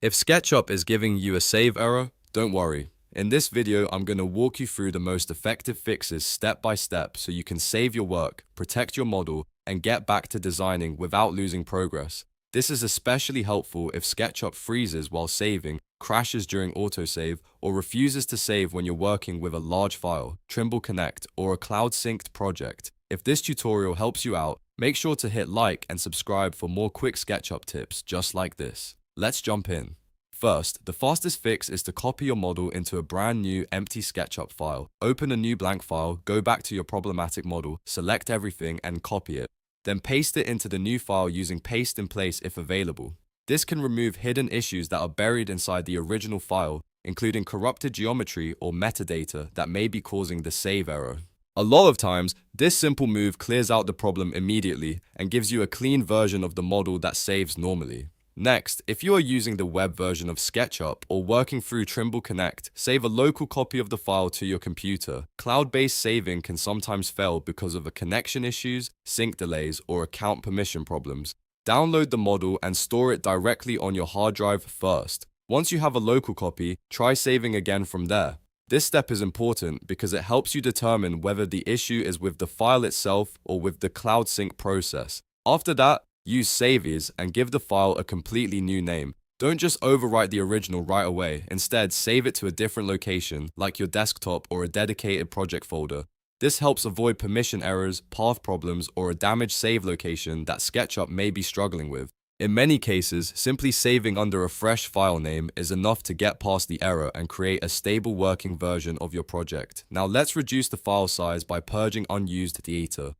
If SketchUp is giving you a save error, don't worry. In this video, I'm going to walk you through the most effective fixes step by step so you can save your work, protect your model, and get back to designing without losing progress. This is especially helpful if SketchUp freezes while saving, crashes during autosave, or refuses to save when you're working with a large file, Trimble Connect, or a cloud-synced project. If this tutorial helps you out, make sure to hit like and subscribe for more quick SketchUp tips just like this. Let's jump in. First, the fastest fix is to copy your model into a brand new empty SketchUp file. Open a new blank file, go back to your problematic model, select everything and copy it. Then paste it into the new file using paste in place if available. This can remove hidden issues that are buried inside the original file, including corrupted geometry or metadata that may be causing the save error. A lot of times, this simple move clears out the problem immediately and gives you a clean version of the model that saves normally. Next, if you are using the web version of SketchUp or working through Trimble Connect, save a local copy of the file to your computer. Cloud-based saving can sometimes fail because of connection issues, sync delays, or account permission problems. Download the model and store it directly on your hard drive first. Once you have a local copy, try saving again from there. This step is important because it helps you determine whether the issue is with the file itself or with the cloud sync process. After that, use save as and give the file a completely new name. Don't just overwrite the original right away. Instead, save it to a different location, like your desktop or a dedicated project folder. This helps avoid permission errors, path problems, or a damaged save location that SketchUp may be struggling with. In many cases, simply saving under a fresh file name is enough to get past the error and create a stable working version of your project. Now let's reduce the file size by purging Unused data.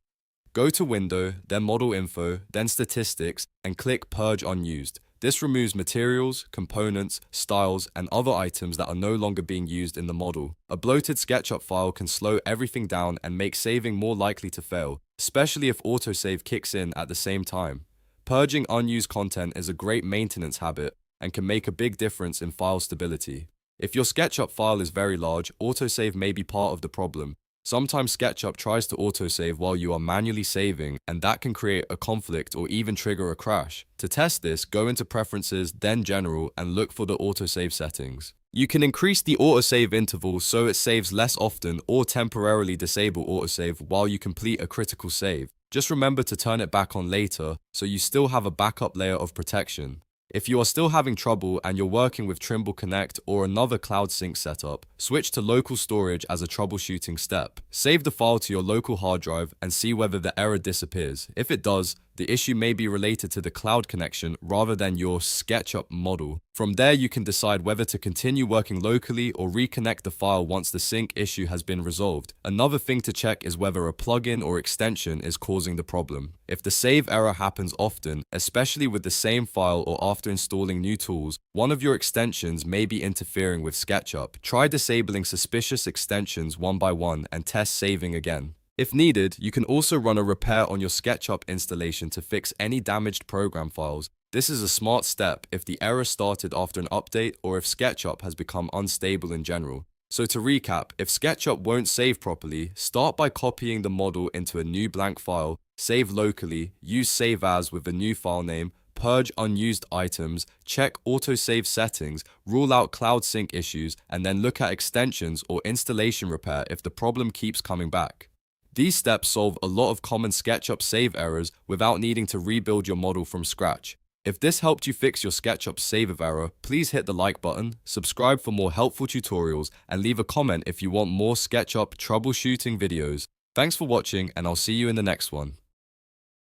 Go to Window, then Model Info, then Statistics, and click Purge Unused. This removes materials, components, styles, and other items that are no longer being used in the model. A bloated SketchUp file can slow everything down and make saving more likely to fail, especially if autosave kicks in at the same time. Purging unused content is a great maintenance habit and can make a big difference in file stability. If your SketchUp file is very large, autosave may be part of the problem. Sometimes SketchUp tries to autosave while you are manually saving, and that can create a conflict or even trigger a crash. To test this, go into Preferences, then General, and look for the autosave settings. You can increase the autosave interval so it saves less often or temporarily disable autosave while you complete a critical save. Just remember to turn it back on later so you still have a backup layer of protection. If you are still having trouble and you're working with Trimble Connect or another cloud sync setup, switch to local storage as a troubleshooting step. Save the file to your local hard drive and see whether the error disappears. If it does, the issue may be related to the cloud connection rather than your SketchUp model. From there, you can decide whether to continue working locally or reconnect the file once the sync issue has been resolved. Another thing to check is whether a plugin or extension is causing the problem. If the save error happens often, especially with the same file or after installing new tools, one of your extensions may be interfering with SketchUp. Try disabling suspicious extensions one by one and test saving again. If needed, you can also run a repair on your SketchUp installation to fix any damaged program files. This is a smart step if the error started after an update or if SketchUp has become unstable in general. So to recap, if SketchUp won't save properly, start by copying the model into a new blank file, save locally, use save as with a new file name, purge unused items, check autosave settings, rule out cloud sync issues, and then look at extensions or installation repair if the problem keeps coming back. These steps solve a lot of common SketchUp save errors without needing to rebuild your model from scratch. If this helped you fix your SketchUp save error, please hit the like button, subscribe for more helpful tutorials, and leave a comment if you want more SketchUp troubleshooting videos. Thanks for watching, and I'll see you in the next one.